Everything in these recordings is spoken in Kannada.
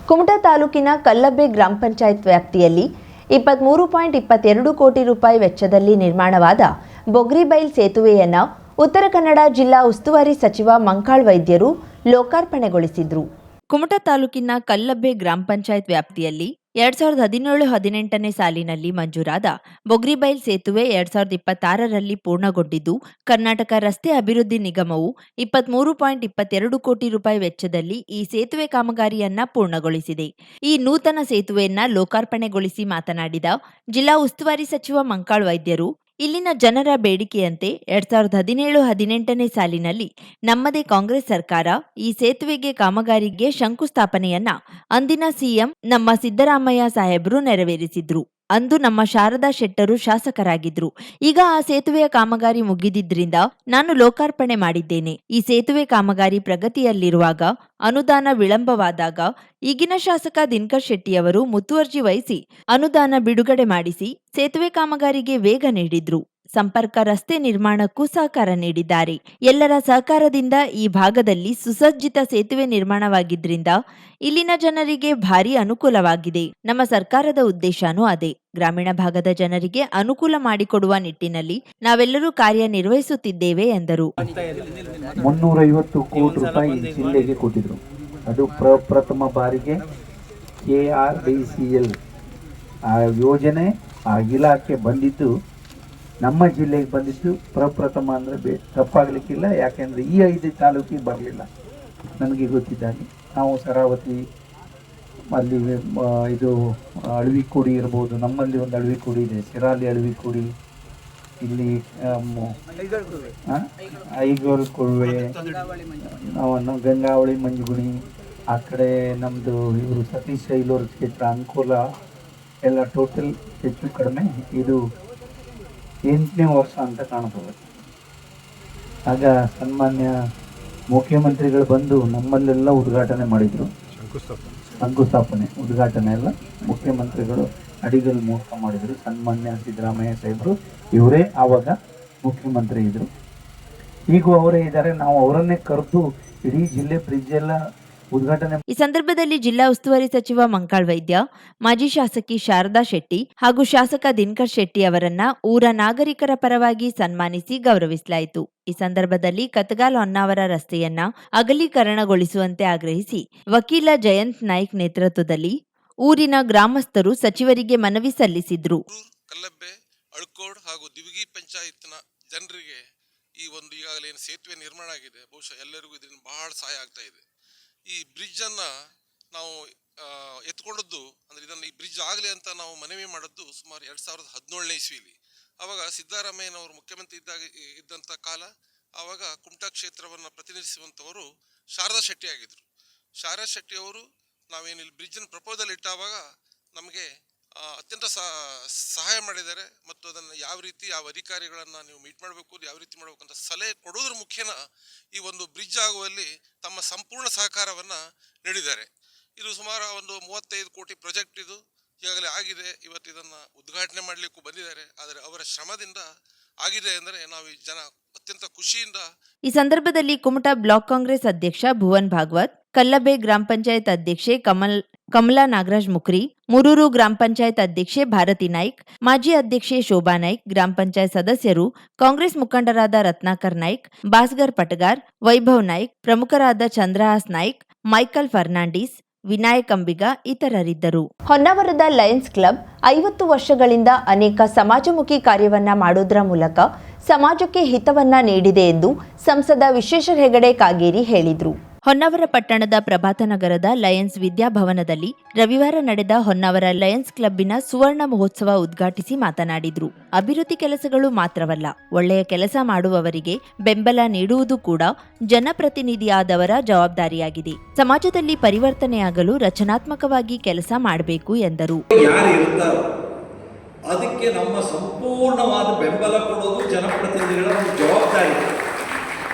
ಕುಮಟಾ ತಾಲೂಕಿನ ಕಲ್ಲಬ್ಬೆ ಗ್ರಾಮ ಪಂಚಾಯತ್ ವ್ಯಾಪ್ತಿಯಲ್ಲಿ 23.22 ಕೋಟಿ ರೂಪಾಯಿ ವೆಚ್ಚದಲ್ಲಿ ನಿರ್ಮಾಣವಾದ ಬೊಗ್ರಿಬೈಲ್ ಸೇತುವೆಯನ್ನು ಉತ್ತರ ಕನ್ನಡ ಜಿಲ್ಲಾ ಉಸ್ತುವಾರಿ ಸಚಿವ ಮಂಕಾಳ್ ವೈದ್ಯರು ಲೋಕಾರ್ಪಣೆಗೊಳಿಸಿದರು. ಕುಮಟಾ ತಾಲೂಕಿನ ಕಲ್ಲಬ್ಬೆ ಗ್ರಾಮ ಪಂಚಾಯತ್ ವ್ಯಾಪ್ತಿಯಲ್ಲಿ 2017-18ನೇ ಸಾಲಿನಲ್ಲಿ ಮಂಜೂರಾದ ಬೊಗ್ರಿಬೈಲ್ ಸೇತುವೆ 2026ರಲ್ಲಿ ಪೂರ್ಣಗೊಂಡಿದ್ದು, ಕರ್ನಾಟಕ ರಸ್ತೆ ಅಭಿವೃದ್ಧಿ ನಿಗಮವು 23.22 ಕೋಟಿ ರೂಪಾಯಿ ವೆಚ್ಚದಲ್ಲಿ ಈ ಸೇತುವೆ ಕಾಮಗಾರಿಯನ್ನ ಪೂರ್ಣಗೊಳಿಸಿದೆ. ಈ ನೂತನ ಸೇತುವೆಯನ್ನ ಲೋಕಾರ್ಪಣೆಗೊಳಿಸಿ ಮಾತನಾಡಿದ ಜಿಲ್ಲಾ ಉಸ್ತುವಾರಿ ಸಚಿವ ಮಂಕಾಳ್ ವೈದ್ಯರು, ಇಲ್ಲಿನ ಜನರ ಬೇಡಿಕೆಯಂತೆ 2017-18ನೇ ಸಾಲಿನಲ್ಲಿ ನಮ್ಮದೇ ಕಾಂಗ್ರೆಸ್ ಸರ್ಕಾರ ಈ ಸೇತುವೆಗೆ ಕಾಮಗಾರಿಗೆ ಶಂಕುಸ್ಥಾಪನೆಯನ್ನ ಅಂದಿನ ಸಿಎಂ ನಮ್ಮ ಸಿದ್ದರಾಮಯ್ಯ ಸಾಹೇಬರು ನೆರವೇರಿಸಿದ್ರು. ಅಂದು ನಮ್ಮ ಶಾರದಾ ಶೆಟ್ಟರು ಶಾಸಕರಾಗಿದ್ರು. ಈಗ ಆ ಸೇತುವೆಯ ಕಾಮಗಾರಿ ಮುಗಿದಿದ್ರಿಂದ ನಾನು ಲೋಕಾರ್ಪಣೆ ಮಾಡಿದ್ದೇನೆ. ಈ ಸೇತುವೆ ಕಾಮಗಾರಿ ಪ್ರಗತಿಯಲ್ಲಿರುವಾಗ ಅನುದಾನ ವಿಳಂಬವಾದಾಗ ಈಗಿನ ಶಾಸಕ ದಿನಕರ್ ಶೆಟ್ಟಿಯವರು ಮುತುವರ್ಜಿ ವಹಿಸಿ ಅನುದಾನ ಬಿಡುಗಡೆ ಮಾಡಿಸಿ ಸೇತುವೆ ಕಾಮಗಾರಿಗೆ ವೇಗ ನೀಡಿದ್ರು. ಸಂಪರ್ಕ ರಸ್ತೆ ನಿರ್ಮಾಣಕ್ಕೂ ಸಹಕಾರ ನೀಡಿದ್ದಾರೆ. ಎಲ್ಲರ ಸಹಕಾರದಿಂದ ಈ ಭಾಗದಲ್ಲಿ ಸುಸಜ್ಜಿತ ಸೇತುವೆ ನಿರ್ಮಾಣವಾಗಿದ್ರಿಂದ ಇಲ್ಲಿನ ಜನರಿಗೆ ಭಾರಿ ಅನುಕೂಲವಾಗಿದೆ. ನಮ್ಮ ಸರ್ಕಾರದ ಉದ್ದೇಶನೂ ಅದೇ. ಗ್ರಾಮೀಣ ಭಾಗದ ಜನರಿಗೆ ಅನುಕೂಲ ಮಾಡಿಕೊಡುವ ನಿಟ್ಟಿನಲ್ಲಿ ನಾವೆಲ್ಲರೂ ಕಾರ್ಯನಿರ್ವಹಿಸುತ್ತಿದ್ದೇವೆ ಎಂದರು. 350 ಕೋಟಿ ರೂಪಾಯಿ ಜಿಲ್ಲೆಗೆ ಕೊಟ್ಟಿದ್ರು. ಅದು ಪ್ರಥಮ ಬಾರಿಗೆ KRDCL ಆ ಯೋಜನೆ ಆ ಇಲಾಖೆ ಬಂದಿದ್ದು ನಮ್ಮ ಜಿಲ್ಲೆಗೆ ಬಂದಿದ್ದು ಪ್ರಪ್ರಥಮ ಅಂದರೆ ತಪ್ಪಾಗಲಿಕ್ಕಿಲ್ಲ. ಯಾಕೆಂದರೆ ಈ 5 ತಾಲೂಕಿಗೆ ಬರಲಿಲ್ಲ ನನಗೆ ಗೊತ್ತಿದ್ದಾಗೆ. ನಾವು ಸರಾವತಿ ಅಲ್ಲಿ ಇದು ಅಳವಿಕೋಡಿ ಇರ್ಬೋದು, ನಮ್ಮಲ್ಲಿ ಒಂದು ಅಳವಿಕೋಡಿ ಇದೆ, ಸಿರಾಲಿ ಅಳವಿಕೋಡಿ, ಇಲ್ಲಿ ಐಗೋಲ್ ಕೊಳುವೆ, ನಾವು ಗಂಗಾವಳಿ ಮಂಜುಗುಣಿ, ಆ ಕಡೆ ನಮ್ಮದು ಇವರು ಸತೀಶ್ ಐಲೂರು ಕ್ಷೇತ್ರ ಅಂಕೋಲ ಎಲ್ಲ ಟೋಟಲ್ ಹೆಚ್ಚು ಕಡಿಮೆ ಇದು 8ನೇ ವರ್ಷ ಅಂತ ಕಾಣ್ತದೆ. ಆಗ ಸನ್ಮಾನ್ಯ ಮುಖ್ಯಮಂತ್ರಿಗಳು ಬಂದು ನಮ್ಮಲ್ಲೆಲ್ಲ ಉದ್ಘಾಟನೆ ಮಾಡಿದರು. ಶಂಕುಸ್ಥಾಪನೆ ಉದ್ಘಾಟನೆ ಎಲ್ಲ ಮುಖ್ಯಮಂತ್ರಿಗಳು ಅಡಿಗಲ್ ಮೂಲಕ ಮಾಡಿದರು. ಸನ್ಮಾನ್ಯ ಸಿದ್ದರಾಮಯ್ಯ ಸಾಹೇಬರು ಇವರೇ ಆವಾಗ ಮುಖ್ಯಮಂತ್ರಿ ಇದ್ದರು. ಈಗೂ ಅವರೇ ಇದ್ದಾರೆ. ನಾವು ಅವರನ್ನೇ ಕರೆದು ಇಡೀ ಜಿಲ್ಲೆ ಬ್ರಿಡ್ಜ್ ಎಲ್ಲ ಉದ್ಘಾಟನೆ. ಈ ಸಂದರ್ಭದಲ್ಲಿ ಜಿಲ್ಲಾ ಉಸ್ತುವಾರಿ ಸಚಿವ ಮಂಕಾಳ್ ವೈದ್ಯ, ಮಾಜಿ ಶಾಸಕಿ ಶಾರದಾ ಶೆಟ್ಟಿ ಹಾಗೂ ಶಾಸಕ ದಿನಕರ್ ಶೆಟ್ಟಿ ಅವರನ್ನ ಊರ ನಾಗರಿಕರ ಪರವಾಗಿ ಸನ್ಮಾನಿಸಿ ಗೌರವಿಸಲಾಯಿತು. ಈ ಸಂದರ್ಭದಲ್ಲಿ ಕತಗಾಲ್ ಹೊನ್ನಾವರ ರಸ್ತೆಯನ್ನ ಅಗಲೀಕರಣಗೊಳಿಸುವಂತೆ ಆಗ್ರಹಿಸಿ ವಕೀಲ ಜಯಂತ್ ನಾಯ್ಕ್ ನೇತೃತ್ವದಲ್ಲಿ ಊರಿನ ಗ್ರಾಮಸ್ಥರು ಸಚಿವರಿಗೆ ಮನವಿ ಸಲ್ಲಿಸಿದ್ರು. ಕಲ್ಲಬ್ಬೆ, ಅಳ್ಕೋಡ್ ಹಾಗೂ ದಿವಿಗಿ ಪಂಚಾಯತ್ನ ಜನರಿಗೆ ಈ ಒಂದು ಈಗಾಗಲೇ ಸೇತುವೆ ನಿರ್ಮಾಣ ಆಗಿದೆ. ಬಹುಶಃ ಎಲ್ಲರಿಗೂ ಇದರಿಂದ ಬಹಳ ಸಹಾಯ ಆಗ್ತಾ ಇದೆ. ಈ ಬ್ರಿಡ್ಜ್ ಅನ್ನ ನಾವು ಎತ್ಕೊಂಡದ್ದು ಅಂದ್ರೆ ಇದನ್ನು ಈ ಬ್ರಿಡ್ಜ್ ಆಗಲಿ ಅಂತ ನಾವು ಮನವಿ ಮಾಡಿದ್ದು ಸುಮಾರು 2017ನೇ ಇಸ್ವಿಲಿ. ಆವಾಗ ಸಿದ್ದರಾಮಯ್ಯನವರು ಮುಖ್ಯಮಂತ್ರಿ ಇದ್ದಂಥ ಕಾಲ. ಆವಾಗ ಕುಮಟಾ ಕ್ಷೇತ್ರವನ್ನು ಪ್ರತಿನಿಧಿಸುವಂಥವರು ಶಾರದಾ ಶೆಟ್ಟಿ ಆಗಿದ್ರು. ಶಾರದಾ ಶೆಟ್ಟಿ ಅವರು ನಾವೇನು ಇಲ್ಲಿ ಬ್ರಿಡ್ಜನ್ನು ಪ್ರಪೋಸಲ್ ಇಟ್ಟಾವಾಗ ನಮಗೆ ಅತ್ಯಂತ ಸಹಾಯ ಮಾಡಿದ್ದಾರೆ. ಮತ್ತು ಅದನ್ನು ಯಾವ ರೀತಿ ಯಾವ ಅಧಿಕಾರಿಗಳನ್ನು ನೀವು ಮೀಟ್ ಮಾಡಬೇಕು, ಯಾವ ರೀತಿ ಮಾಡಬೇಕು ಅಂತ ಸಲಹೆ ಕೊಡೋದ್ರ ಮುಖೇನ ಈ ಒಂದು ಬ್ರಿಡ್ಜ್ ಆಗುವಲ್ಲಿ ತಮ್ಮ ಸಂಪೂರ್ಣ ಸಹಕಾರವನ್ನು ನೀಡಿದ್ದಾರೆ. ಇದು ಸುಮಾರು ಒಂದು 35 ಕೋಟಿ ಪ್ರಾಜೆಕ್ಟ್ ಇದು ಈಗಾಗಲೇ ಆಗಿದೆ. ಇವತ್ತು ಇದನ್ನು ಉದ್ಘಾಟನೆ ಮಾಡಲಿಕ್ಕೂ ಬಂದಿದ್ದಾರೆ. ಆದರೆ ಅವರ ಶ್ರಮದಿಂದ ಆಗಿದೆ ಅಂದರೆ ನಾವು ಈ ಜನ ಅತ್ಯಂತ ಖುಷಿಯಿಂದ. ಈ ಸಂದರ್ಭದಲ್ಲಿ ಕುಮಟಾ ಬ್ಲಾಕ್ ಕಾಂಗ್ರೆಸ್ ಅಧ್ಯಕ್ಷ ಭುವನ್ ಭಾಗವತ್, ಕಲ್ಲಬ್ಬೆ ಗ್ರಾಮ ಪಂಚಾಯತ್ ಅಧ್ಯಕ್ಷೆ ಕಮಲಾ ನಾಗರಾಜ್ ಮುಕ್ರಿ, ಮೂರೂರು ಗ್ರಾಮ ಪಂಚಾಯತ್ ಅಧ್ಯಕ್ಷೆ ಭಾರತಿ ನಾಯ್ಕ್, ಮಾಜಿ ಅಧ್ಯಕ್ಷೆ ಶೋಭಾ ನಾಯ್ಕ್, ಗ್ರಾಮ ಪಂಚಾಯತ್ ಸದಸ್ಯರು, ಕಾಂಗ್ರೆಸ್ ಮುಖಂಡರಾದ ರತ್ನಾಕರ್ ನಾಯ್ಕ್, ಭಾಸ್ಕರ್ ಪಟಗಾರ್, ವೈಭವ್ ನಾಯ್ಕ್, ಪ್ರಮುಖರಾದ ಚಂದ್ರಹಾಸ್ ನಾಯ್ಕ್, ಮೈಕಲ್ ಫರ್ನಾಂಡಿಸ್, ವಿನಾಯಕ್ ಅಂಬಿಗ ಇತರರಿದ್ದರು. ಹೊನ್ನಾವರದ ಲಯನ್ಸ್ ಕ್ಲಬ್ 50 ವರ್ಷಗಳಿಂದ ಅನೇಕ ಸಮಾಜಮುಖಿ ಕಾರ್ಯವನ್ನ ಮಾಡೋದ್ರ ಮೂಲಕ ಸಮಾಜಕ್ಕೆ ಹಿತವನ್ನ ನೀಡಿದೆ ಎಂದು ಸಂಸದ ವಿಶ್ವೇಶ್ವರ ಹೆಗಡೆ ಕಾಗೇರಿ ಹೇಳಿದರು. ಹೊನ್ನಾವರ ಪಟ್ಟಣದ ಪ್ರಭಾತನಗರದ ಲಯನ್ಸ್ ವಿದ್ಯಾಭವನದಲ್ಲಿ ರವಿವಾರ ನಡೆದ ಹೊನ್ನಾವರ ಲಯನ್ಸ್ ಕ್ಲಬ್ಬಿನ ಸುವರ್ಣ ಮಹೋತ್ಸವ ಉದ್ಘಾಟಿಸಿ ಮಾತನಾಡಿದರು. ಅಭಿವೃದ್ಧಿ ಕೆಲಸಗಳು ಮಾತ್ರವಲ್ಲ, ಒಳ್ಳೆಯ ಕೆಲಸ ಮಾಡುವವರಿಗೆ ಬೆಂಬಲ ನೀಡುವುದು ಕೂಡ ಜನಪ್ರತಿನಿಧಿಯಾದವರ ಜವಾಬ್ದಾರಿಯಾಗಿದೆ. ಸಮಾಜದಲ್ಲಿ ಪರಿವರ್ತನೆಯಾಗಲು ರಚನಾತ್ಮಕವಾಗಿ ಕೆಲಸ ಮಾಡಬೇಕು ಎಂದರು. ಅದಕ್ಕೆ ನಮ್ಮ ಸಂಪೂರ್ಣವಾದ ಬೆಂಬಲ ಕೊಡೋದು ಜನಪ್ರತಿನಿಧಿಗಳ ಜವಾಬ್ದಾರಿ.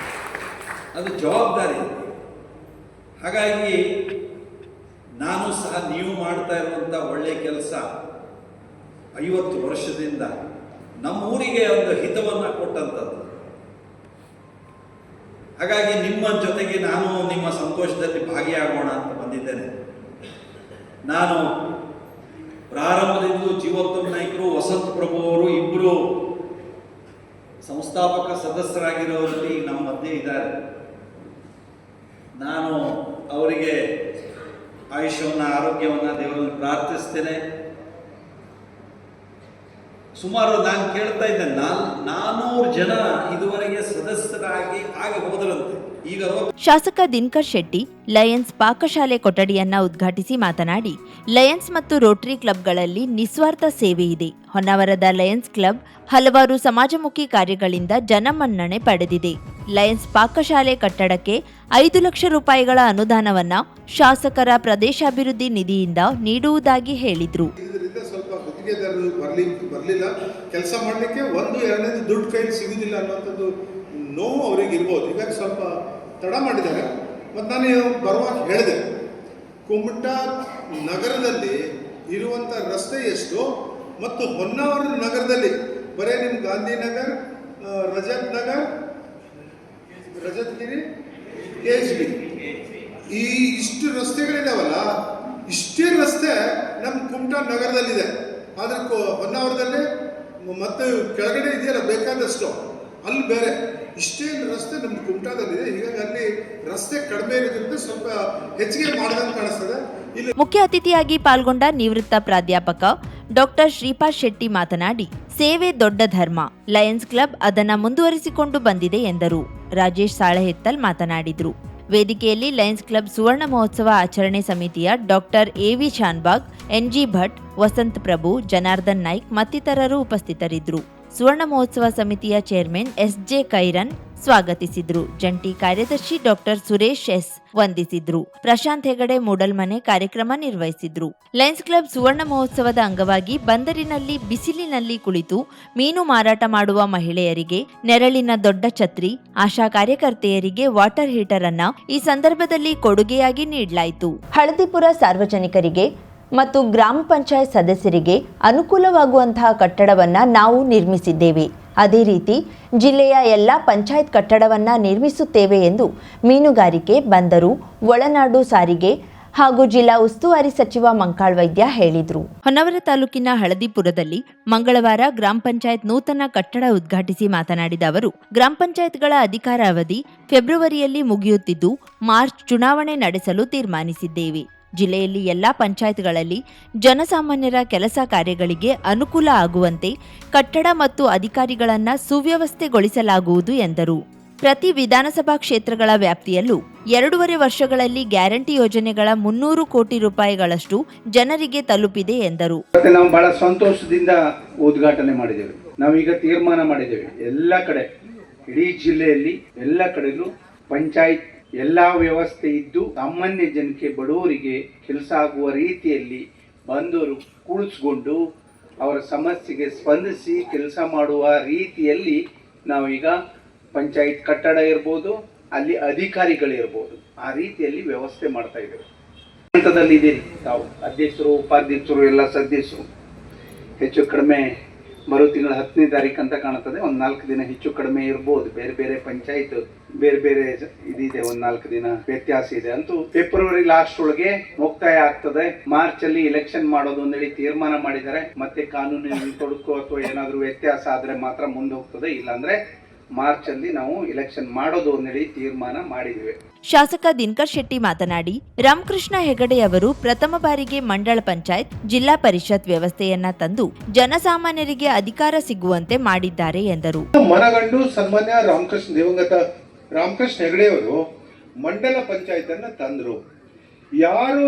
ಅದು ಜವಾಬ್ದಾರಿ. ಹಾಗಾಗಿ ನಾನು ಸಹ ನೀವು ಮಾಡ್ತಾ ಇರುವಂಥ ಒಳ್ಳೆಯ ಕೆಲಸ 50 ವರ್ಷದಿಂದ ನಮ್ಮೂರಿಗೆ ಒಂದು ಹಿತವನ್ನು ಕೊಟ್ಟಂಥದ್ದು. ಹಾಗಾಗಿ ನಿಮ್ಮ ಜೊತೆಗೆ ನಾನು ನಿಮ್ಮ ಸಂತೋಷದಲ್ಲಿ ಭಾಗಿಯಾಗೋಣ ಅಂತ ಬಂದಿದ್ದೇನೆ. ನಾನು ಪ್ರಾರಂಭದಿಂದ ಜೀವೋತ್ತಮ ನಾಯ್ಕರು, ವಸಂತ ಪ್ರಭು ಅವರು ಇಬ್ಬರು ಸಂಸ್ಥಾಪಕ ಸದಸ್ಯರಾಗಿರೋರಲ್ಲಿ ನಮ್ಮ ಮಧ್ಯೆ ಇದ್ದಾರೆ. ನಾನು ಅವರಿಗೆ ಆಯುಷ್ಯವನ್ನು, ಆರೋಗ್ಯವನ್ನು ದೇವರಲ್ಲಿ ಪ್ರಾರ್ಥಿಸ್ತೇನೆ. ಸುಮಾರು ನಾನು ಕೇಳ್ತಾ ಇದ್ದೆ, 400 ಜನ ಇದುವರೆಗೆ ಸದಸ್ಯರಾಗಿ ಹೋದರಂತೆ. ಈಗ ಶಾಸಕ ದಿನಕರ್ ಶೆಟ್ಟಿ ಲಯನ್ಸ್ ಪಾಕಶಾಲೆ ಕೊಠಡಿಯನ್ನ ಉದ್ಘಾಟಿಸಿ ಮಾತನಾಡಿ, ಲಯನ್ಸ್ ಮತ್ತು ರೋಟರಿ ಕ್ಲಬ್ಗಳಲ್ಲಿ ನಿಸ್ವಾರ್ಥ ಸೇವೆ ಇದೆ. ಹೊನ್ನಾವರದ ಲಯನ್ಸ್ ಕ್ಲಬ್ ಹಲವಾರು ಸಮಾಜಮುಖಿ ಕಾರ್ಯಗಳಿಂದ ಜನಮನ್ನಣೆ ಪಡೆದಿದೆ. ಲಯನ್ಸ್ ಪಾಕಶಾಲೆ ಕಟ್ಟಡಕ್ಕೆ 5 ಲಕ್ಷ ರೂಪಾಯಿಗಳ ಅನುದಾನವನ್ನ ಶಾಸಕರ ಪ್ರದೇಶಾಭಿವೃದ್ಧಿ ನಿಧಿಯಿಂದ ನೀಡುವುದಾಗಿ ಹೇಳಿದ್ರು. ಸ್ವಲ್ಪ ಗುತ್ತಿಗೆದಾರರು ಬರಲಿಲ್ಲ, ಕೆಲಸ ಮಾಡಲಿಕ್ಕೆ ಒಂದು ಎರಡನೇದು ದುಡ್ಡು ಕೈಲಿ ಸಿಗುದಿಲ್ಲ ಅನ್ನೋಂಥದ್ದು ನೋವು ಅವ್ರಿಗೆ ಇರ್ಬೋದು. ಹೀಗಾಗಿ ಸ್ವಲ್ಪ ತಡ ಮಾಡಿದ್ದಾರೆ. ಮತ್ತು ನಾನು ಬರುವಾಗ ಹೇಳಿದೆ, ಕುಮಟಾ ನಗರದಲ್ಲಿ ಇರುವಂಥ ರಸ್ತೆ ಎಷ್ಟು ಮತ್ತು ಹೊನ್ನಾವರ ನಗರದಲ್ಲಿ ಬರೀ ನಿಮ್ಮ ಗಾಂಧಿನಗರ್, ರಜತ್ಗಿರಿ, KHB ಈ ಇಷ್ಟು ರಸ್ತೆಗಳಿದಾವಲ್ಲ, ಇಷ್ಟೇ ರಸ್ತೆ ನಮ್ಮ ಕುಮಟಾ ನಗರದಲ್ಲಿದೆ. ಆದರೆ ಹೊನ್ನಾವರದಲ್ಲಿ ಮತ್ತು ಕೆಳಗಡೆ ಇದೆಯಲ್ಲ ಬೇಕಾದಷ್ಟು, ಅಲ್ಲಿ ಬೇರೆ ಇಷ್ಟೇ ರಸ್ತೆ ನಮ್ಮ ಕುಮಟಾದಲ್ಲಿದೆ. ಹೀಗಾಗಿ ಅಲ್ಲಿ ರಸ್ತೆ ಕಡಿಮೆ ಇರೋದ್ರಿಂದ ಸ್ವಲ್ಪ ಹೆಚ್ಚಿಗೆ ಮಾಡಿದಂಗೆ ಕಾಣಿಸ್ತದೆ. ಇಲ್ಲಿ ಮುಖ್ಯ ಅತಿಥಿಯಾಗಿ ಪಾಲ್ಗೊಂಡ ನಿವೃತ್ತ ಪ್ರಾಧ್ಯಾಪಕ ಡಾಕ್ಟರ್ ಶ್ರೀಪಾದ್ ಶೆಟ್ಟಿ ಮಾತನಾಡಿ, ಸೇವೆ ದೊಡ್ಡ ಧರ್ಮ, ಲಯನ್ಸ್ ಕ್ಲಬ್ ಅದನ್ನ ಮುಂದುವರಿಸಿಕೊಂಡು ಬಂದಿದೆ ಎಂದರು. ರಾಜೇಶ್ ಸಾಳಹೆತ್ತಲ್ ಮಾತನಾಡಿದ್ರು. ವೇದಿಕೆಯಲ್ಲಿ ಲಯನ್ಸ್ ಕ್ಲಬ್ ಸುವರ್ಣ ಮಹೋತ್ಸವ ಆಚರಣೆ ಸಮಿತಿಯ doctor AV Shanbhag, NG Bhat, Vasant Prabhu, Janardhan Naik ಮತ್ತಿತರರು ಉಪಸ್ಥಿತರಿದ್ದರು. ಸುವರ್ಣ ಮಹೋತ್ಸವ ಸಮಿತಿಯ ಚೇರ್ಮನ್ SJ ಕೈರನ್ ಸ್ವಾಗತಿಸಿದ್ರು. ಜಂಟಿ ಕಾರ್ಯದರ್ಶಿ ಡಾಕ್ಟರ್ ಸುರೇಶ್ S ವಂದಿಸಿದ್ರು. ಪ್ರಶಾಂತ್ ಹೆಗಡೆ ಮೂಡಲ್ಮನೆ ಕಾರ್ಯಕ್ರಮ ನಿರ್ವಹಿಸಿದ್ರು. ಲಯನ್ಸ್ ಕ್ಲಬ್ ಸುವರ್ಣ ಮಹೋತ್ಸವದ ಅಂಗವಾಗಿ ಬಂದರಿನಲ್ಲಿ ಬಿಸಿಲಿನಲ್ಲಿ ಕುಳಿತು ಮೀನು ಮಾರಾಟ ಮಾಡುವ ಮಹಿಳೆಯರಿಗೆ ನೆರಳಿನ ದೊಡ್ಡ ಛತ್ರಿ, ಆಶಾ ಕಾರ್ಯಕರ್ತೆಯರಿಗೆ ವಾಟರ್ ಹೀಟರ್ ಅನ್ನ ಈ ಸಂದರ್ಭದಲ್ಲಿ ಕೊಡುಗೆಯಾಗಿ ನೀಡಲಾಯಿತು. ಹಳದಿಪುರ ಸಾರ್ವಜನಿಕರಿಗೆ ಮತ್ತು ಗ್ರಾಮ ಪಂಚಾಯತ್ ಸದಸ್ಯರಿಗೆ ಅನುಕೂಲವಾಗುವಂತಹ ಕಟ್ಟಡವನ್ನ ನಾವು ನಿರ್ಮಿಸಿದ್ದೇವೆ. ಅದೇ ರೀತಿ ಜಿಲ್ಲೆಯ ಎಲ್ಲ ಪಂಚಾಯತ್ ಕಟ್ಟಡವನ್ನ ನಿರ್ಮಿಸುತ್ತೇವೆ ಎಂದು ಮೀನುಗಾರಿಕೆ, ಬಂದರು, ಒಳನಾಡು ಸಾರಿಗೆ ಹಾಗೂ ಜಿಲ್ಲಾ ಉಸ್ತುವಾರಿ ಸಚಿವ ಮಂಕಾಳ್ ವೈದ್ಯ ಹೇಳಿದರು. ಹೊನ್ನಾವರ ತಾಲೂಕಿನ ಹಳದಿಪುರದಲ್ಲಿ ಮಂಗಳವಾರ ಗ್ರಾಮ ಪಂಚಾಯತ್ ನೂತನ ಕಟ್ಟಡ ಉದ್ಘಾಟಿಸಿ ಮಾತನಾಡಿದ ಅವರು, ಗ್ರಾಮ ಪಂಚಾಯತ್ಗಳ ಅಧಿಕಾರ ಅವಧಿ ಫೆಬ್ರವರಿಯಲ್ಲಿ ಮುಗಿಯುತ್ತಿದ್ದು ಮಾರ್ಚ್ ಚುನಾವಣೆ ನಡೆಸಲು ತೀರ್ಮಾನಿಸಿದ್ದೇವೆ. ಜಿಲ್ಲೆಯಲ್ಲಿ ಎಲ್ಲಾ ಪಂಚಾಯತ್ಗಳಲ್ಲಿ ಜನಸಾಮಾನ್ಯರ ಕೆಲಸ ಕಾರ್ಯಗಳಿಗೆ ಅನುಕೂಲ ಆಗುವಂತೆ ಕಟ್ಟಡ ಮತ್ತು ಅಧಿಕಾರಿಗಳನ್ನು ಸುವ್ಯವಸ್ಥೆಗೊಳಿಸಲಾಗುವುದು ಎಂದರು. ಪ್ರತಿ ವಿಧಾನಸಭಾ ಕ್ಷೇತ್ರಗಳ ವ್ಯಾಪ್ತಿಯಲ್ಲೂ 2.5 ವರ್ಷಗಳಲ್ಲಿ ಗ್ಯಾರಂಟಿ ಯೋಜನೆಗಳ 300 ಕೋಟಿ ರೂಪಾಯಿಗಳಷ್ಟು ಜನರಿಗೆ ತಲುಪಿದೆ ಎಂದರು. ನಾವು ಬಹಳ ಸಂತೋಷದಿಂದ ಉದ್ಘಾಟನೆ ಮಾಡಿದ್ದೇವೆ. ನಾವೀಗ ತೀರ್ಮಾನ ಮಾಡಿದ್ದೇವೆ, ಎಲ್ಲ ಕಡೆ ಇಡೀ ಜಿಲ್ಲೆಯಲ್ಲಿ ಎಲ್ಲ ಕಡೆಯಲ್ಲೂ ಪಂಚಾಯತ್ ಎಲ್ಲಾ ವ್ಯವಸ್ಥೆ ಇದ್ದು ಸಾಮಾನ್ಯ ಜನಕ್ಕೆ, ಬಡವರಿಗೆ ಕೆಲಸ ಆಗುವ ರೀತಿಯಲ್ಲಿ ಬಂದವರು ಕುಳಿಸ್ಕೊಂಡು ಅವರ ಸಮಸ್ಯೆಗೆ ಸ್ಪಂದಿಸಿ ಕೆಲಸ ಮಾಡುವ ರೀತಿಯಲ್ಲಿ ನಾವೀಗ ಪಂಚಾಯತ್ ಕಟ್ಟಡ ಇರ್ಬೋದು, ಅಲ್ಲಿ ಅಧಿಕಾರಿಗಳಿರ್ಬೋದು, ಆ ರೀತಿಯಲ್ಲಿ ವ್ಯವಸ್ಥೆ ಮಾಡ್ತಾ ಇದ್ದೇವೆ. ಹಂತದಲ್ಲಿದ್ದೀರಿ ತಾವು, ಅಧ್ಯಕ್ಷರು, ಉಪಾಧ್ಯಕ್ಷರು, ಎಲ್ಲ ಸದಸ್ಯರು. ಹೆಚ್ಚು ಕಡಿಮೆ ಮರು ತಿಂಗಳ 10ನೇ ತಾರೀಕು ಅಂತ ಕಾಣುತ್ತದೆ. ಒಂದು 4 ದಿನ ಹೆಚ್ಚು ಕಡಿಮೆ ಇರ್ಬೋದು. ಬೇರೆ ಬೇರೆ ಪಂಚಾಯತ್ ಬೇರೆ ಬೇರೆ ಇದಿದೆ, ಒಂದು 4 ದಿನ ವ್ಯತ್ಯಾಸ ಇದೆ. ಅಂತೂ ಫೆಬ್ರವರಿ ಲಾಸ್ಟ್ ಒಳಗೆ ಮುಕ್ತಾಯ ಆಗ್ತದೆ. ಮಾರ್ಚ್ ಅಲ್ಲಿ ಎಲೆಕ್ಷನ್ ಮಾಡೋದು ಅಂತೇಳಿ ತೀರ್ಮಾನ ಮಾಡಿದ್ದಾರೆ. ಮತ್ತೆ ಕಾನೂನಿನ ತೊಡಕು ಅಥವಾ ಏನಾದರೂ ವ್ಯತ್ಯಾಸ ಆದ್ರೆ ಮಾತ್ರ ಮುಂದೆ ಹೋಗ್ತದೆ, ಇಲ್ಲಾಂದ್ರೆ ಮಾರ್ಚ್ ಅಲ್ಲಿ ನಾವು ಎಲೆಕ್ಷನ್ ಮಾಡೋದು ಅಂತೇಳಿ ತೀರ್ಮಾನ ಮಾಡಿದ್ವಿ. ಶಾಸಕ ದಿನಕರ್ ಶೆಟ್ಟಿ ಮಾತನಾಡಿ, ರಾಮಕೃಷ್ಣ ಹೆಗಡೆ ಅವರು ಪ್ರಥಮ ಬಾರಿಗೆ ಮಂಡಳ ಪಂಚಾಯತ್, ಜಿಲ್ಲಾ ಪರಿಷತ್ ವ್ಯವಸ್ಥೆಯನ್ನ ತಂದು ಜನಸಾಮಾನ್ಯರಿಗೆ ಅಧಿಕಾರ ಸಿಗುವಂತೆ ಮಾಡಿದ್ದಾರೆ ಎಂದರು. ಮನಗಂಡು ಸನ್ಮಾನ್ಯ ದಿವಂಗತ ರಾಮಕೃಷ್ಣ ಹೆಗಡೆ ಅವರು ಮಂಡಲ ಪಂಚಾಯತ್ ಅನ್ನ ತಂದ್ರು. ಯಾರು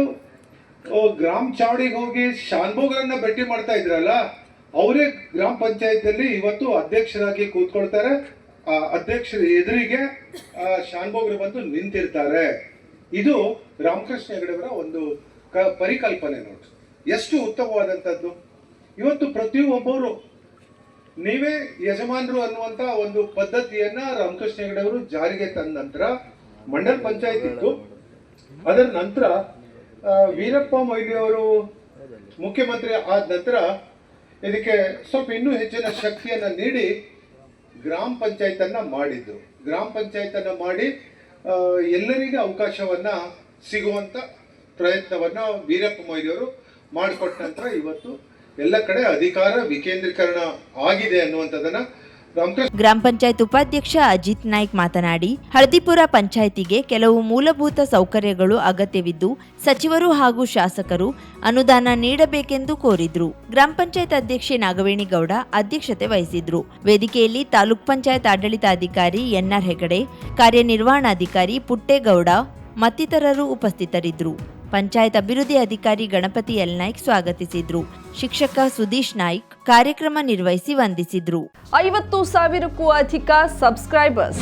ಗ್ರಾಮ ಚಾವಡಿಗೆ ಹೋಗಿ ಶಾನ್ಭೋಗ್ರನ್ನ ಭೇಟಿ ಮಾಡ್ತಾ ಇದ್ರಲ್ಲ, ಅವರೇ ಗ್ರಾಮ ಪಂಚಾಯತ್ ಅಲ್ಲಿ ಇವತ್ತು ಅಧ್ಯಕ್ಷರಾಗಿ ಕೂತ್ಕೊಳ್ತಾರೆ. ಅಧ್ಯಕ್ಷರ ಎದುರಿಗೆ ಶಾನ್ಭೋಗ್ರು ಬಂದು ನಿಂತಿರ್ತಾರೆ. ಇದು ರಾಮಕೃಷ್ಣ ಹೆಗಡೆಯವರ ಒಂದು ಪರಿಕಲ್ಪನೆ. ನೋಡಿ ಎಷ್ಟು ಉತ್ತಮವಾದಂಥದ್ದು. ಇವತ್ತು ಪ್ರತಿಯೊಬ್ಬರು ನೀವೇ ಯಜಮಾನರು ಅನ್ನುವಂತ ಒಂದು ಪದ್ಧತಿಯನ್ನ ರಾಮಕೃಷ್ಣ ಹೆಗಡೆಯವರು ಜಾರಿಗೆ ತಂದ ನಂತರ ಮಂಡಲ ಪಂಚಾಯತ್ ಇತ್ತು. ಅದರ ನಂತರ ವೀರಪ್ಪ ಮೊಯ್ಲಿ ಅವರು ಮುಖ್ಯಮಂತ್ರಿ ಆದ ನಂತರ ಇದಕ್ಕೆ ಸ್ವಲ್ಪ ಇನ್ನೂ ಹೆಚ್ಚಿನ ಶಕ್ತಿಯನ್ನ ನೀಡಿ ಗ್ರಾಮ ಪಂಚಾಯತ್ ಅನ್ನ ಮಾಡಿದ್ರು. ಗ್ರಾಮ ಪಂಚಾಯತ್ ಅನ್ನ ಮಾಡಿ ಎಲ್ಲರಿಗೂ ಅವಕಾಶವನ್ನ ಸಿಗುವಂತ ಪ್ರಯತ್ನವನ್ನು ವೀರಪ್ಪ ಮೊಯ್ಲಿಯವರು ಮಾಡಿಕೊಟ್ಟ ನಂತರ ಇವತ್ತು ಎಲ್ಲ ಕಡೆ ಅಧಿಕಾರ ವಿಕೇಂದ್ರೀಕರಣ ಆಗಿದೆ ಅನ್ನುವಂಥದ್ದನ್ನ ರಾಮಕೃಷ್ಣ ಗ್ರಾಮ ಪಂಚಾಯತ್ ಉಪಾಧ್ಯಕ್ಷ ಅಜಿತ್ ನಾಯ್ಕ್ ಮಾತನಾಡಿ, ಹಳದಿಪುರ ಪಂಚಾಯಿತಿಗೆ ಕೆಲವು ಮೂಲಭೂತ ಸೌಕರ್ಯಗಳು ಅಗತ್ಯವಿದ್ದು ಸಚಿವರು ಹಾಗೂ ಶಾಸಕರು ಅನುದಾನ ನೀಡಬೇಕೆಂದು ಕೋರಿದ್ರು. ಗ್ರಾಮ ಪಂಚಾಯತ್ ಅಧ್ಯಕ್ಷೆ ನಾಗವೇಣಿಗೌಡ ಅಧ್ಯಕ್ಷತೆ ವಹಿಸಿದ್ರು. ವೇದಿಕೆಯಲ್ಲಿ ತಾಲೂಕ್ ಪಂಚಾಯತ್ ಆಡಳಿತಾಧಿಕಾರಿ ಎನ್ಆರ್ ಹೆಗಡೆ, ಕಾರ್ಯನಿರ್ವಹಣಾಧಿಕಾರಿ ಪುಟ್ಟೇಗೌಡ ಮತ್ತಿತರರು ಉಪಸ್ಥಿತರಿದ್ದರು. ಪಂಚಾಯತ್ ಅಭಿವೃದ್ಧಿ ಅಧಿಕಾರಿ ಗಣಪತಿ ಎಲ್ ನಾಯ್ಕ್ ಸ್ವಾಗತಿಸಿದ್ರು. ಶಿಕ್ಷಕ ಸುದೀಶ್ ನಾಯ್ಕ್ ಕಾರ್ಯಕ್ರಮ ನಿರ್ವಹಿಸಿ ವಂದಿಸಿದ್ರು. 50,000ಕ್ಕೂ ಅಧಿಕ ಸಬ್ಸ್ಕ್ರೈಬರ್ಸ್,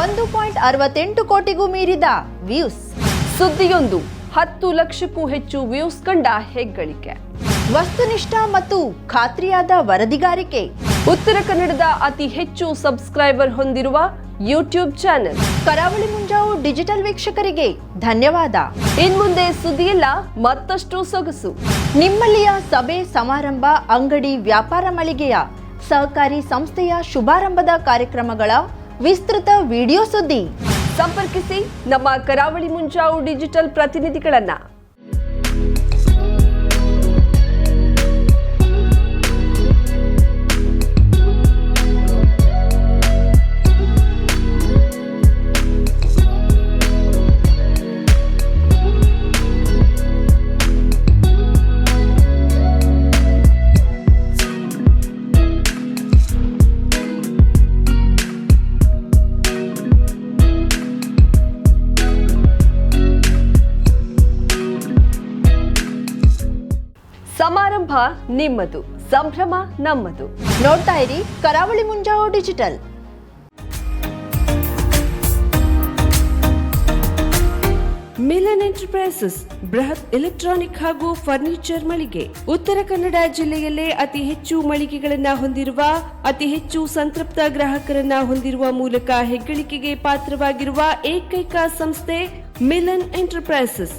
1.68 ಕೋಟಿಗೂ ಮೀರಿದ ವ್ಯೂಸ್, ಸುದ್ದಿಯೊಂದು 10 ಲಕ್ಷಕ್ಕೂ ಹೆಚ್ಚು ವ್ಯೂಸ್ ಕಂಡ ಹೆಗ್ಗಳಿಕೆ, ವಸ್ತುನಿಷ್ಠ ಮತ್ತು ಖಾತ್ರಿಯಾದ ವರದಿಗಾರಿಕೆ, ಉತ್ತರ ಕನ್ನಡದ ಅತಿ ಹೆಚ್ಚು ಸಬ್ಸ್ಕ್ರೈಬರ್ ಹೊಂದಿರುವ ಯೂಟ್ಯೂಬ್ ಚಾನೆಲ್ ಕರಾವಳಿ ಮುಂಜಾವು ಡಿಜಿಟಲ್ ವೀಕ್ಷಕರಿಗೆ ಧನ್ಯವಾದ. ಇನ್ಮುಂದೆ ಸುದ್ದಿಯಲ್ಲ ಮತ್ತಷ್ಟು ಸೊಗಸು. ನಿಮ್ಮಲ್ಲಿಯ ಸಭೆ ಸಮಾರಂಭ, ಅಂಗಡಿ ವ್ಯಾಪಾರ ಮಳಿಗೆಯ ಸಹಕಾರಿ ಸಂಸ್ಥೆಯ ಶುಭಾರಂಭದ ಕಾರ್ಯಕ್ರಮಗಳ ವಿಸ್ತೃತ ವಿಡಿಯೋ ಸುದ್ದಿ ಸಂಪರ್ಕಿಸಿ ನಮ್ಮ ಕರಾವಳಿ ಮುಂಜಾವು ಡಿಜಿಟಲ್ ಪ್ರತಿನಿಧಿಗಳನ್ನ. ಸಮಾರಂಭ ನಿಮ್ಮದು, ಸಂಭ್ರಮ ನಮ್ಮದು. ನೋಡ್ತಾ ಇರಿ ಕರಾವಳಿ ಮುಂಜಾವು ಡಿಜಿಟಲ್. ಮಿಲನ್ ಎಂಟರ್ಪ್ರೈಸಸ್ ಬೃಹತ್ ಎಲೆಕ್ಟ್ರಾನಿಕ್ ಹಾಗೂ ಫರ್ನಿಚರ್ ಮಳಿಗೆ. ಉತ್ತರ ಕನ್ನಡ ಜಿಲ್ಲೆಯಲ್ಲೇ ಅತಿ ಹೆಚ್ಚು ಮಳಿಗೆಗಳನ್ನ ಹೊಂದಿರುವ, ಅತಿ ಹೆಚ್ಚು ಸಂತೃಪ್ತ ಗ್ರಾಹಕರನ್ನ ಹೊಂದಿರುವ ಮೂಲಕ ಹೆಗ್ಗಳಿಕೆಗೆ ಪಾತ್ರವಾಗಿರುವ ಏಕೈಕ ಸಂಸ್ಥೆ ಮಿಲನ್ ಎಂಟರ್ಪ್ರೈಸಸ್.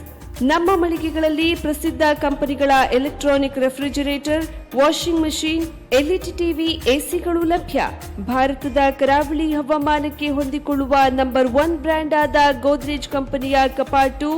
ನಮ್ಮ ಮಳಿಗೆಗಳಲ್ಲಿ ಪ್ರಸಿದ್ಧ ಕಂಪನಿಗಳ electronic refrigerator, washing machine, LED TV, ಎಸಿಗಳು ಲಭ್ಯ. ಭಾರತದ ಕರಾವಳಿ ಹವಾಮಾನಕ್ಕೆ ಹೊಂದಿಕೊಳ್ಳುವ ನಂಬರ್ 1 ಬ್ರ್ಯಾಂಡ್ ಆದ ಗೋದ್ರೇಜ್ ಕಂಪನಿಯ ಕಪಾಟು,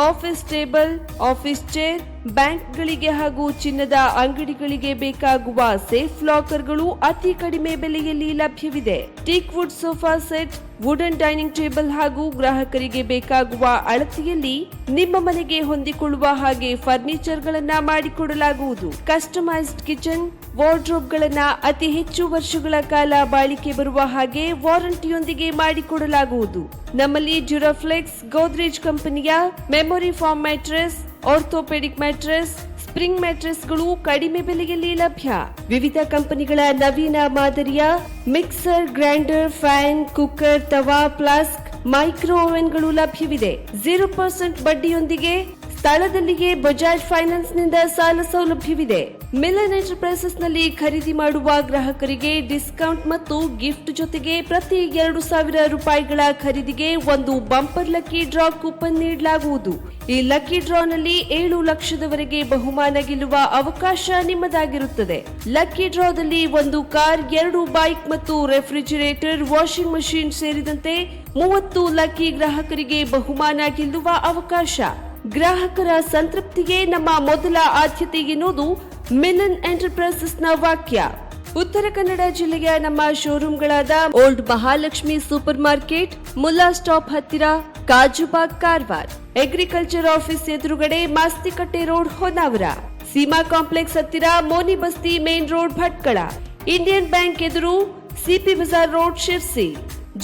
ಆಫೀಸ್ ಟೇಬಲ್, ಆಫೀಸ್ ಚೇರ್, ಬ್ಯಾಂಕ್ಗಳಿಗೆ ಹಾಗೂ ಚಿನ್ನದ ಅಂಗಡಿಗಳಿಗೆ ಬೇಕಾಗುವ ಸೇಫ್ ಲಾಕರ್ಗಳು ಅತಿ ಕಡಿಮೆ ಬೆಲೆಯಲ್ಲಿ ಲಭ್ಯವಿದೆ. Teak wood sofa set, wooden dining table ಹಾಗೂ ಗ್ರಾಹಕರಿಗೆ ಬೇಕಾಗುವ ಅಳತೆಯಲ್ಲಿ ನಿಮ್ಮ ಮನೆಗೆ ಹೊಂದಿಕೊಳ್ಳುವ ಹಾಗೆ ಫರ್ನಿಚರ್ ಗಳನ್ನ ಮಾಡಿಕೊಡಲಾಗುವುದು. ಕಸ್ಟಮೈಸ್ಡ್ ಕಿಚನ್, ವಾರ್ಡ್ರೋಬ್ ಗಳನ್ನ ಅತಿ ಹೆಚ್ಚು ವರ್ಷಗಳ ಕಾಲ ಬಾಳಿಕೆ ಬರುವ ಹಾಗೆ ವಾರಂಟಿಯೊಂದಿಗೆ ಮಾಡಿಕೊಡಲಾಗುವುದು. ನಮ್ಮಲ್ಲಿ ಡ್ಯೂರಾಫ್ಲೆಕ್ಸ್, ಗೋದ್ರೇಜ್ ಕಂಪನಿಯ memory foam mattress, orthopedic mattress, spring ಮ್ಯಾಟ್ರೆಸ್ಗಳು ಕಡಿಮೆ ಬೆಲೆಯಲ್ಲಿ ಲಭ್ಯ. ವಿವಿಧ ಕಂಪನಿಗಳ ನವೀನ ಮಾದರಿಯ mixer, grinder, fan, cooker, tawa, flask, micro ಓವೆನ್ಗಳು ಲಭ್ಯವಿದೆ. 0% ಬಡ್ಡಿಯೊಂದಿಗೆ ಸ್ಥಳದಲ್ಲಿಯೇ ಬಜಾಜ್ ಫೈನಾನ್ಸ್ ನಿಂದ ಸಾಲ ಸೌಲಭ್ಯವಿದೆ. ಮಿಲನ್ ಎಂಟರ್ಪ್ರೈಸಸ್ ನಲ್ಲಿ ಖರೀದಿ ಮಾಡುವ ಗ್ರಾಹಕರಿಗೆ ಡಿಸ್ಕೌಂಟ್ ಮತ್ತು ಗಿಫ್ಟ್ ಜೊತೆಗೆ ಪ್ರತಿ 2,000 ರೂಪಾಯಿಗಳ ಖರೀದಿಗೆ ಒಂದು ಬಂಪರ್ ಲಕ್ಕಿ ಡ್ರಾ ಕೂಪನ್ ನೀಡಲಾಗುವುದು. ಈ ಲಕ್ಕಿ ಡ್ರಾ ನಲ್ಲಿ 7 ಲಕ್ಷದವರೆಗೆ ಬಹುಮಾನ ಗೆಲ್ಲುವ ಅವಕಾಶ ನಿಮ್ಮದಾಗಿರುತ್ತದೆ. ಲಕ್ಕಿ ಡ್ರಾದಲ್ಲಿ 1 ಕಾರ್, 2 ಬೈಕ್ ಮತ್ತು ರೆಫ್ರಿಜರೇಟರ್, ವಾಷಿಂಗ್ ಮಷೀನ್ ಸೇರಿದಂತೆ 30 ಲಕ್ಕಿ ಗ್ರಾಹಕರಿಗೆ ಬಹುಮಾನ ಗೆಲ್ಲುವ ಅವಕಾಶ. ಗ್ರಾಹಕರ ಸಂತೃಪ್ತಿಗೆ ನಮ್ಮ ಮೊದಲ ಆದ್ಯತೆ ಎನ್ನುವುದು ಮಿಲನ್ ಎಂಟರ್ಪ್ರೈಸಸ್ ನ ವಾಕ್ಯ. ಉತ್ತರ ಕನ್ನಡ ಜಿಲ್ಲೆಯ ನಮ್ಮ ಶೋರೂಮ್ಗಳಾದ old Mahalakshmi super market, Mulla stop ಹತ್ತಿರ, ಕಾಜುಬಾಗ್ ಕಾರವಾರ, ಅಗ್ರಿಕಲ್ಚರ್ ಆಫೀಸ್ ಎದುರುಗಡೆ ಮಾಸ್ತಿಕಟ್ಟೆ ರೋಡ್ ಹೊನ್ನಾವರ, ಸೀಮಾ ಕಾಂಪ್ಲೆಕ್ಸ್ ಹತ್ತಿರ Moni Basti main road Bhatkal, Indian bank ಎದುರು CP Bazar road Sirsi,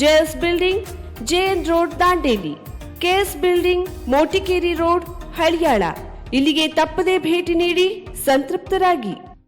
JS building JN road Dandeli, KS building Motikeri road Haliyal. ಇಲ್ಲಿಗೆ ತಪ್ಪದೇ ಭೇಟಿ ನೀಡಿ ಸಂತೃಪ್ತರಾಗಿ.